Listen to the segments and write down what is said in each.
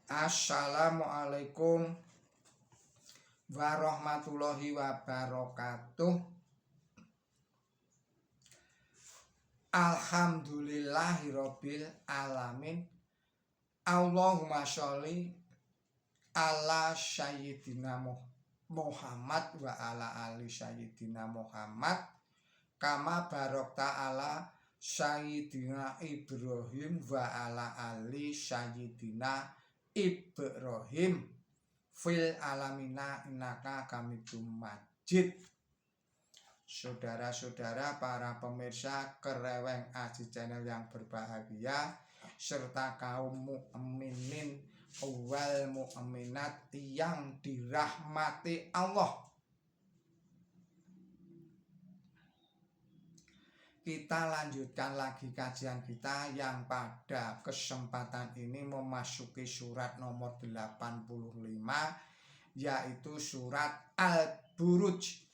Assalamualaikum warahmatullahi wabarakatuh. Alhamdulillahirabbil alamin. Allahumma sholli ala sayyidina Muhammad wa ala ali sayyidina Muhammad kama barokta ala sayyidina Ibrahim wa ala ali sayyidina Ibrahim fil alamina innaka hamidum majid. Saudara-saudara para pemirsa Kereweng Aji Channel yang berbahagia, serta kaum mukminin wal mukminat yang dirahmati Allah. Kita lanjutkan lagi kajian kita yang pada kesempatan ini memasuki surat nomor 85, yaitu surat Al-Buruj.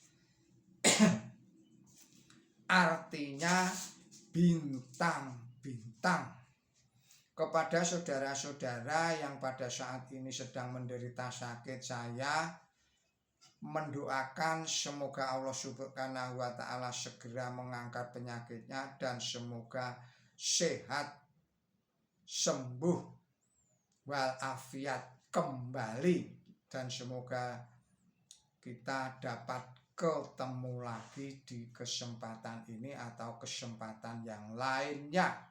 Artinya bintang-bintang. Kepada saudara-saudara yang pada saat ini sedang menderita sakit, saya mendoakan semoga Allah Subhanahu wa ta'ala segera mengangkat penyakitnya dan semoga sehat, sembuh, walafiat kembali, dan semoga kita dapat ketemu lagi di kesempatan ini atau kesempatan yang lainnya.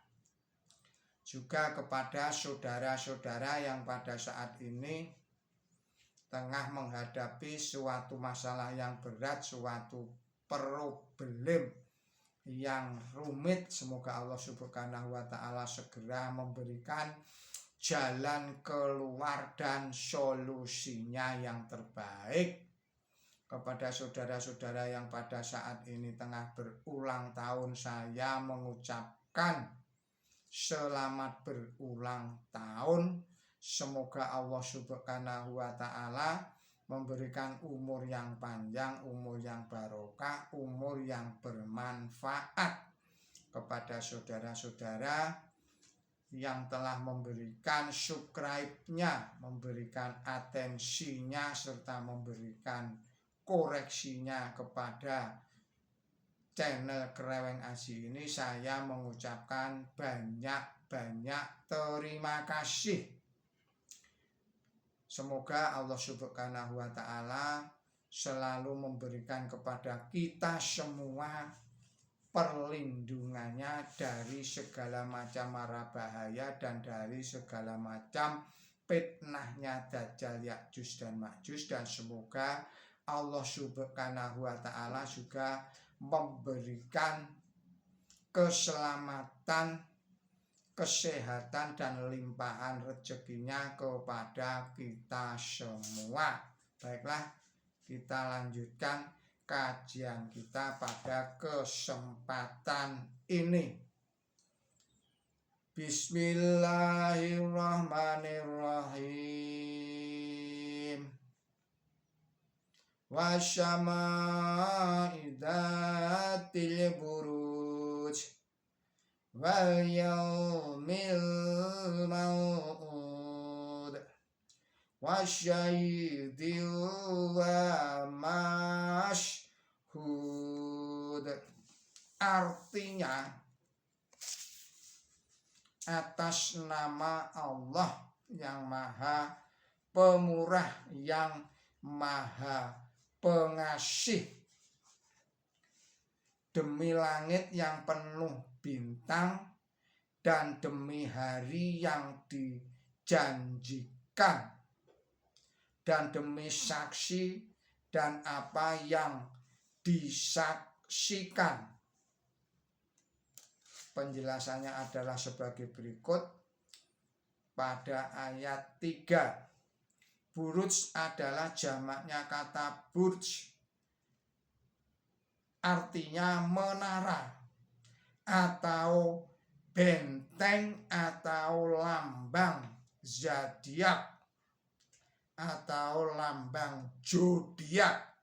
Juga kepada saudara-saudara yang pada saat ini tengah menghadapi suatu masalah yang berat, suatu problem yang rumit, semoga Allah Subhanahu wa ta'ala segera memberikan jalan keluar dan solusinya yang terbaik. Kepada saudara-saudara yang pada saat ini tengah berulang tahun, saya mengucapkan selamat berulang tahun. Semoga Allah Subhanahu wa ta'ala memberikan umur yang panjang, umur yang barokah, umur yang bermanfaat. Kepada saudara-saudara yang telah memberikan subscribe-nya, memberikan atensinya, serta memberikan koreksinya kepada channel Kereweng Aji ini, saya mengucapkan banyak-banyak terima kasih. Semoga Allah Subhanahu wa ta'ala selalu memberikan kepada kita semua perlindungannya dari segala macam mara bahaya dan dari segala macam fitnahnya Dajjal, Ya'juj dan Ma'juj, dan semoga Allah Subhanahu wa ta'ala juga memberikan keselamatan, kesehatan dan limpahan rezekinya kepada kita semua. Baiklah, kita lanjutkan kajian kita pada kesempatan ini. Bismillahirrahmanirrahim. Wasyama'i dzatil buruj wal yaumil mau'ud wasyahidi wa mashhud. Artinya, atas nama Allah yang maha pemurah, yang maha pengasih, demi langit yang penuh bintang dan demi hari yang dijanjikan dan demi saksi dan apa yang disaksikan. Penjelasannya adalah sebagai berikut. Pada ayat 3, buruj adalah jamaknya kata burj, artinya menara atau benteng atau lambang zodiak atau lambang zodiak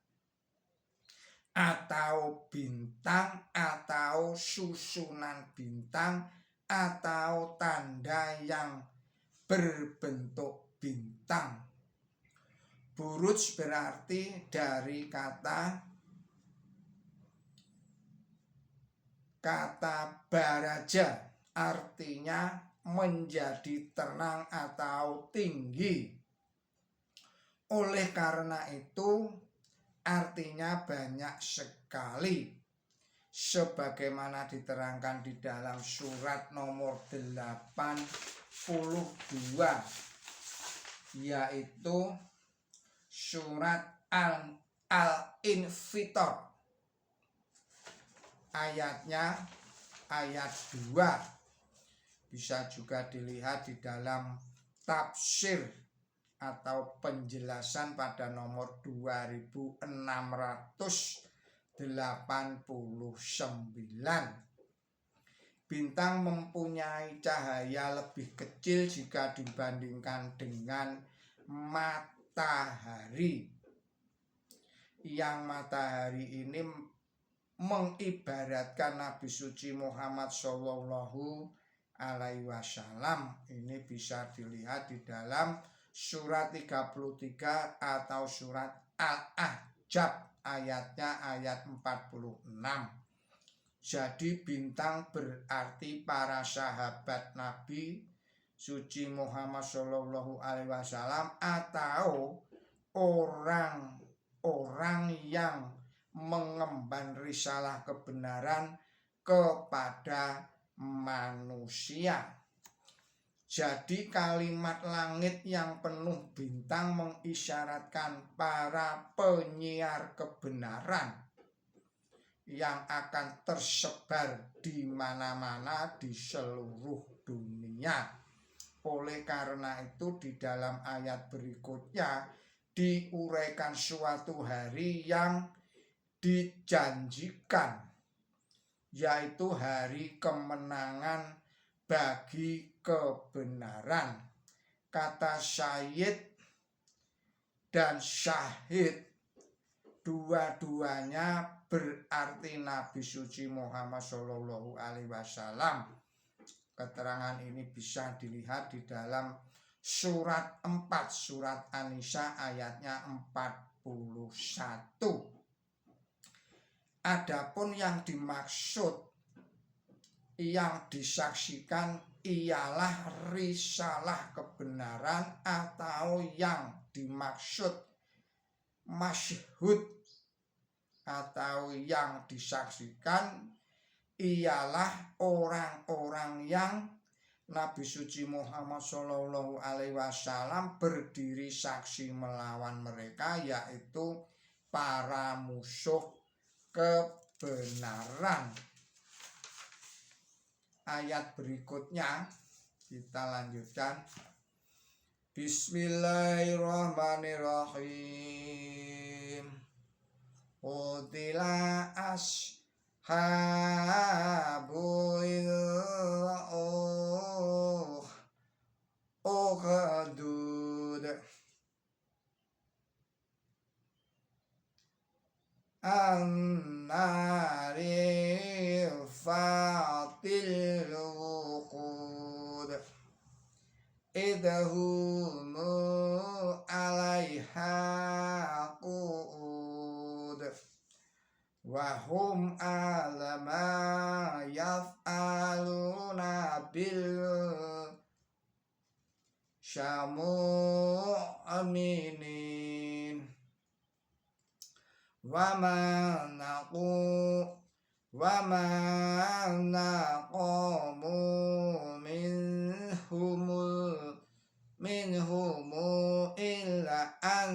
atau bintang atau susunan bintang atau tanda yang berbentuk bintang. Buruj berarti dari kata baraja, artinya menjadi tenang atau tinggi. Oleh karena itu artinya banyak sekali, sebagaimana diterangkan di dalam surat nomor 82, yaitu surat Al-Infitor, ayatnya ayat 2. Bisa juga dilihat di dalam tafsir atau penjelasan pada nomor 2689. Bintang mempunyai cahaya lebih kecil jika dibandingkan dengan matahari. Yang matahari ini mengibaratkan Nabi suci Muhammad Shallallahu Alaihi Wasallam. Ini bisa dilihat di dalam surat 33 atau surat Al-Ahzab, ayatnya ayat 46. Jadi bintang berarti para sahabat Nabi suci Muhammad Shallallahu Alaihi Wasallam atau orang-orang yang mengemban risalah kebenaran kepada manusia. Jadi kalimat langit yang penuh bintang mengisyaratkan para penyiar kebenaran yang akan tersebar di mana-mana di seluruh dunia. Oleh karena itu di dalam ayat berikutnya diuraikan suatu hari yang dijanjikan, yaitu hari kemenangan bagi kebenaran. Kata syahid dan syahid dua-duanya berarti Nabi suci Muhammad Shallallahu Alaihi Wasallam. Keterangan ini bisa dilihat di dalam surat 4, surat An-Nisa ayatnya 41. Adapun yang dimaksud, yang disaksikan ialah risalah kebenaran, atau yang dimaksud masyhud atau yang disaksikan ialah orang-orang yang Nabi suci Muhammad Shallallahu Alaihi Wasallam berdiri saksi melawan mereka, yaitu para musuh kebenaran. Ayat berikutnya kita lanjutkan. Bismillahirrahmanirrahim. Qutila ashabul ukhdud an-nari fatil wuqud idhumu alaiha qu'ud wahum alama yaf'aluna bil syamu'aminin wa ma naqamu minhum illa an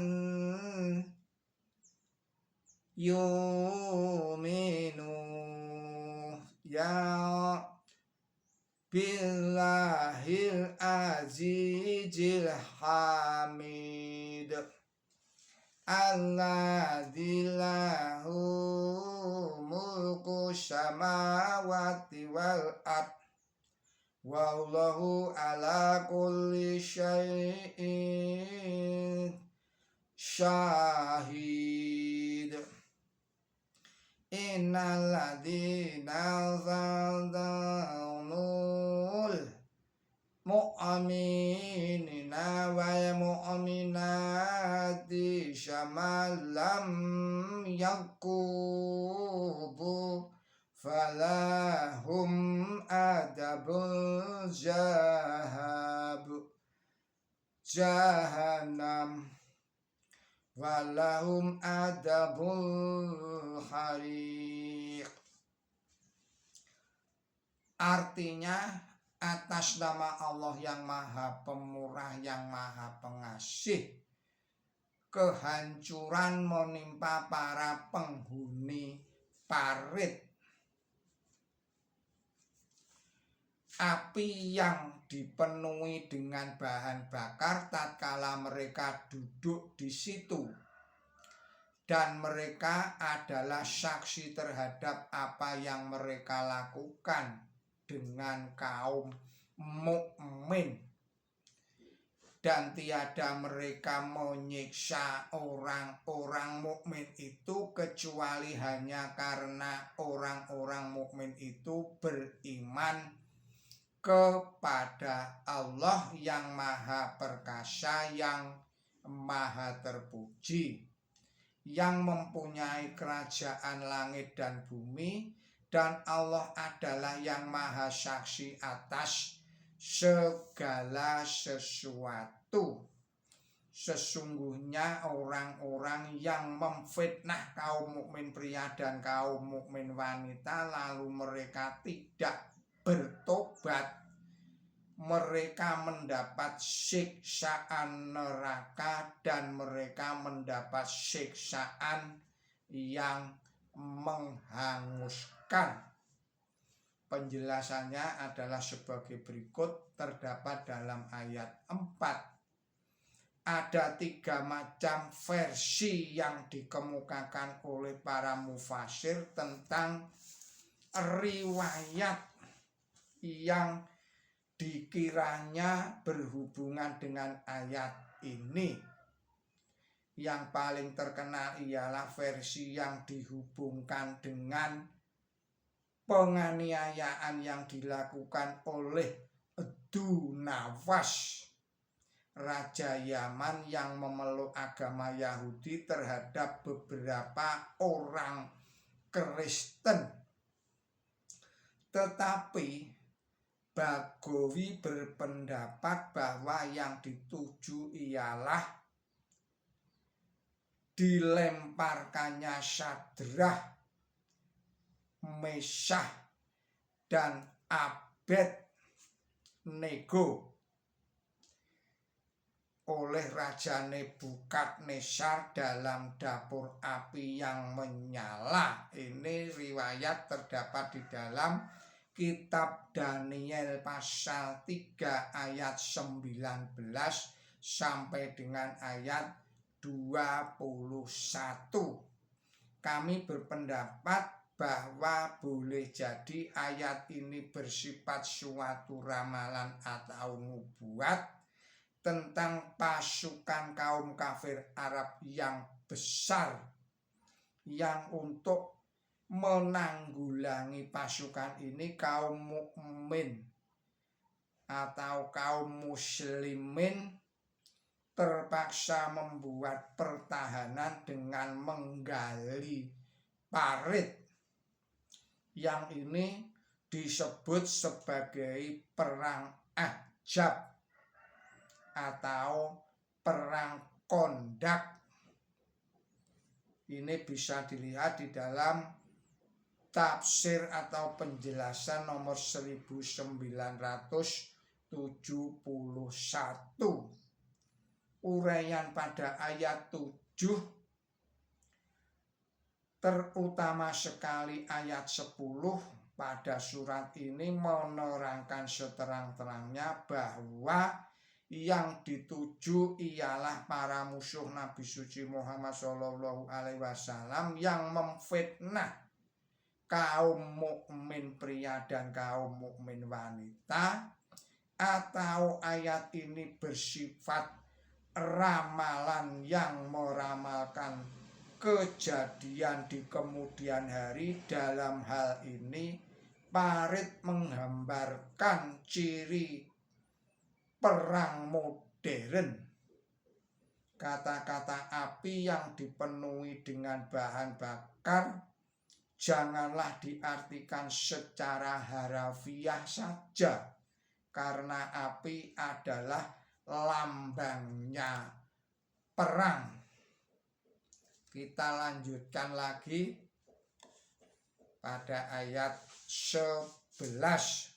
yuminu ya billahil azizil hamid alladzi lahu mulku samawati wal ard wallahu ala kulli syai'in syahid. Innal ladzina zalzalul mu'minina wal yaqubu falahum adabul jahannam walahum adabul hariq. Artinya atas nama Allah yang Maha Pemurah, yang Maha Pengasih, kehancuran menimpa para penghuni parit. Api yang dipenuhi dengan bahan bakar tatkala mereka duduk di situ, dan mereka adalah saksi terhadap apa yang mereka lakukan dengan kaum mukmin, dan tiada mereka menyiksa orang-orang mukmin itu kecuali hanya karena orang-orang mukmin itu beriman kepada Allah yang Maha Perkasa, yang Maha Terpuji, yang mempunyai kerajaan langit dan bumi, dan Allah adalah yang Maha Saksi atas segala sesuatu. Sesungguhnya orang-orang yang memfitnah kaum mukmin pria dan kaum mukmin wanita lalu mereka tidak bertobat, mereka mendapat siksaan neraka dan mereka mendapat siksaan yang menghanguskan. Penjelasannya adalah sebagai berikut, terdapat dalam ayat 4. Ada 3 macam versi yang dikemukakan oleh para mufasir tentang riwayat yang dikiranya berhubungan dengan ayat ini. Yang paling terkenal ialah versi yang dihubungkan dengan penganiayaan yang dilakukan oleh Dzu-Nawas, raja Yaman yang memeluk agama Yahudi, terhadap beberapa orang Kristen. Tetapi Bagawi berpendapat bahwa yang dituju ialah dilemparkannya Sadrah, Mesyah, dan Abednego oleh Raja Nebukadnezar dalam dapur api yang menyala. Ini riwayat terdapat di dalam kitab Daniel pasal 3 ayat 19 sampai dengan ayat 21. Kami berpendapat bahwa boleh jadi ayat ini bersifat suatu ramalan atau nubuat tentang pasukan kaum kafir Arab yang besar, yang untuk menanggulangi pasukan ini kaum mukmin atau kaum muslimin terpaksa membuat pertahanan dengan menggali parit. Yang ini disebut sebagai perang Ahzab atau perang Kondak. Ini bisa dilihat di dalam tafsir atau penjelasan nomor 1971. Uraian pada ayat 7, terutama sekali ayat 10 pada surat ini menerangkan seterang-terangnya bahwa yang dituju ialah para musuh Nabi suci Muhammad SAW yang memfitnah kaum mukmin pria dan kaum mukmin wanita. Atau ayat ini bersifat ramalan yang meramalkan kejadian di kemudian hari. Dalam hal ini parit menggambarkan ciri perang modern Kata-kata api yang dipenuhi dengan bahan bakar janganlah diartikan secara harafiah saja, karena api adalah lambangnya perang. Kita lanjutkan lagi pada ayat 11.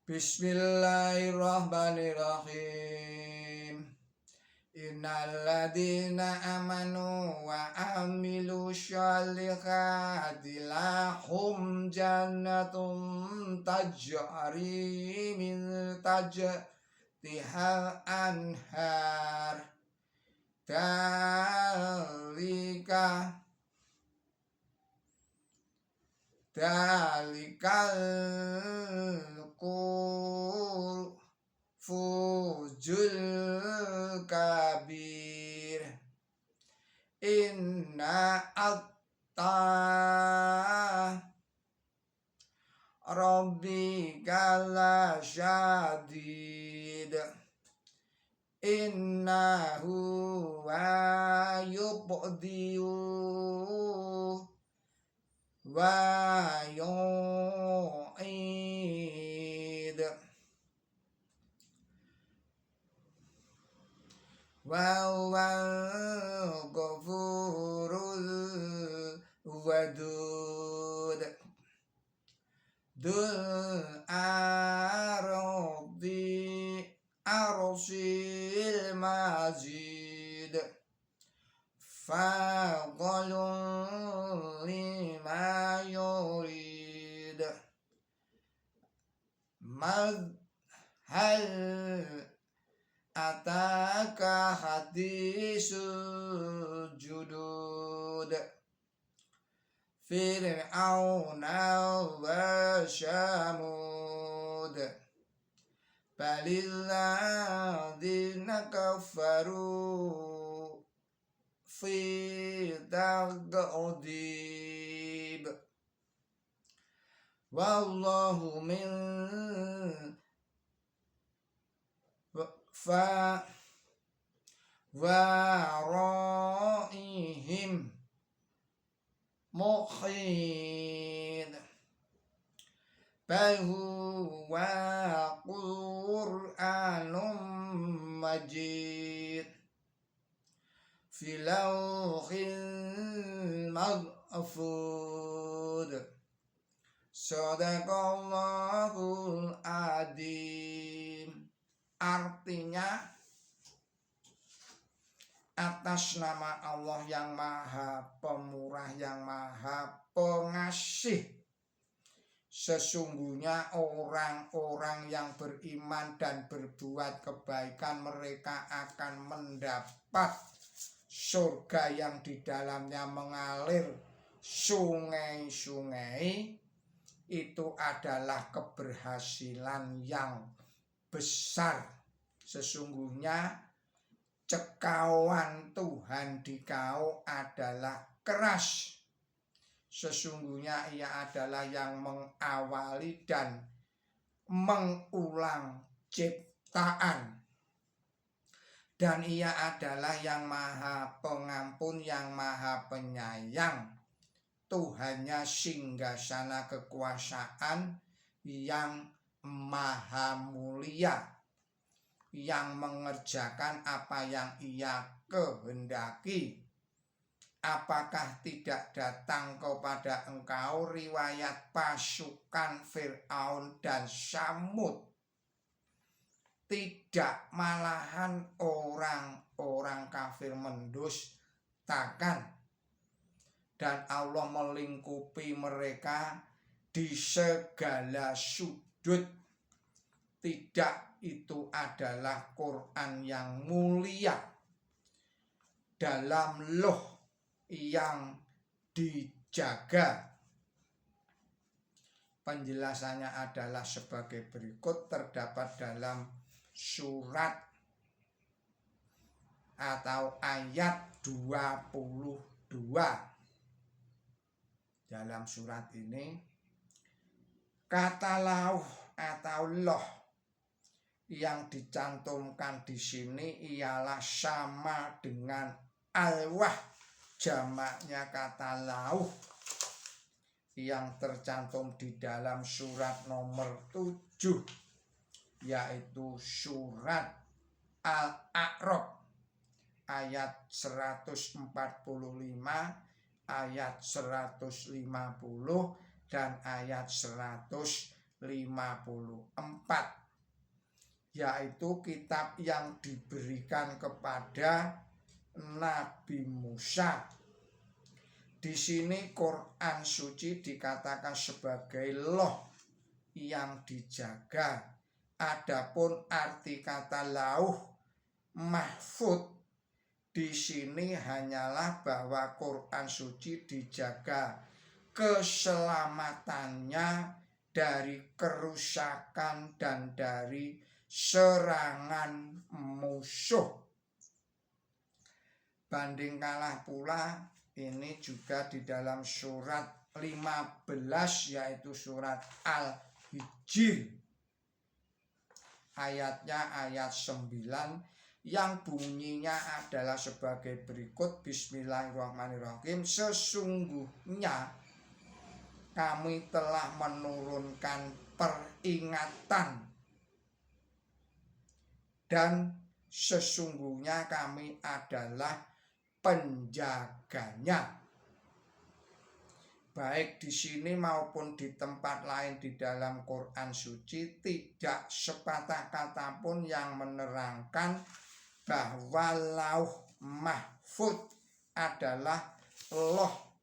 Bismillahirrahmanirrahim. Innalladzina amanu wa amilu sholihati lahum jannatun tajri min tahtiha anhar. Dalikal fujul kabir. Inna atta rabbika lasyadid. Innahu wa yubdiu wa yu'id wa huwal ghafurul wadud dul arsil majid faqalun lima yurid hal ataka hadisul judud Fir'auna wa Samud balilladzina kafaru fi taghdib wallahu min waraihim muhit bal huwa qur'anum majid fi lawhil mahfuz. Shadaqallahul adzim. Artinya, atas nama Allah yang maha pemurah, yang maha pengasih, sesungguhnya orang-orang yang beriman dan berbuat kebaikan, mereka akan mendapat surga yang di dalamnya mengalir sungai-sungai. Itu adalah keberhasilan yang besar. Sesungguhnya cekauan Tuhan di kau adalah keras. Sesungguhnya ia adalah yang mengawali dan mengulang ciptaan. Dan ia adalah yang maha pengampun, yang maha penyayang. Tuhannya singgasana kekuasaan yang maha mulia, yang mengerjakan apa yang ia kehendaki. Apakah tidak datang kepada engkau riwayat pasukan Fir'aun dan Samud? Tidak, malahan orang-orang kafir mendustakan. Dan Allah melingkupi mereka di segala sudut. Tidak, itu adalah Quran yang mulia dalam loh yang dijaga. Penjelasannya adalah sebagai berikut, terdapat dalam surat atau ayat 22. Dalam surat ini, kata lauh atau loh yang dicantumkan di sini ialah sama dengan alwah, jamaknya kata lauh, yang tercantum di dalam surat nomor 7, yaitu surat Al-A'raf ayat 145, ayat 150, dan ayat 154, yaitu kitab yang diberikan kepada Nabi Musa. Di sini Quran suci dikatakan sebagai loh yang dijaga. Adapun arti kata lauh mahfud di sini hanyalah bahwa Quran suci dijaga keselamatannya dari kerusakan dan dari serangan musuh. Banding kalah pula ini juga di dalam surat 15, yaitu surat Al-Hijr, ayatnya ayat 9, yang bunyinya adalah sebagai berikut. Bismillahirrahmanirrahim. Sesungguhnya kami telah menurunkan peringatan, dan sesungguhnya kami adalah penjaganya. Baik di sini maupun di tempat lain di dalam Quran suci, tidak sepatah kata pun yang menerangkan bahwa lauh mahfud adalah loh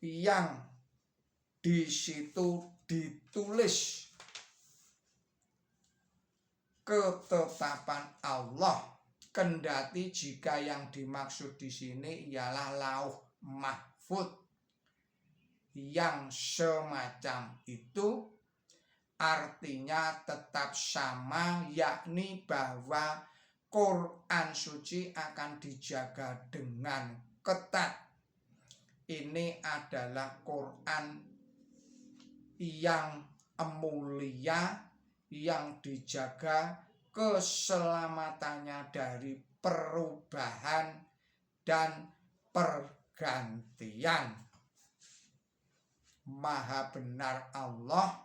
yang di situ ditulis ketetapan Allah, kendati jika yang dimaksud di sini ialah lauh mahfud yang semacam itu, artinya tetap sama, yakni bahwa Quran suci akan dijaga dengan ketat. Ini adalah Quran yang mulia, yang dijaga keselamatannya dari perubahan dan pergantian. Maha benar Allah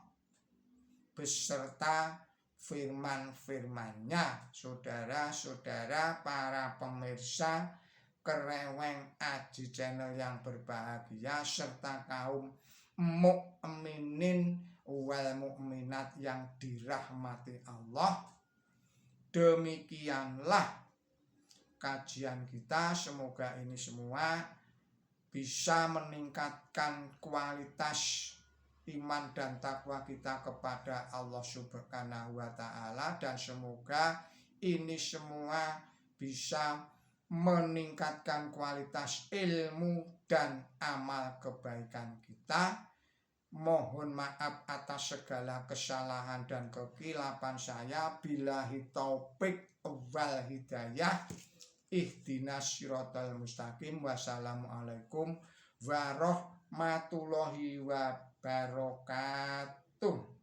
beserta firman-firmannya. Saudara-saudara para pemirsa Kereweng Aji Channel yang berbahagia, serta kaum mukminin wal mukminat yang dirahmati Allah, demikianlah kajian kita. Semoga ini semua bisa meningkatkan kualitas iman dan takwa kita kepada Allah Subhanahu wa Ta'ala, dan semoga ini semua bisa meningkatkan kualitas ilmu dan amal kebaikan kita. Mohon maaf atas segala kesalahan dan kekilapan saya. Billahi taufik wal hidayah. Ihdinas siratal mustaqim. Wassalamualaikum warahmatullahi wabarakatuh.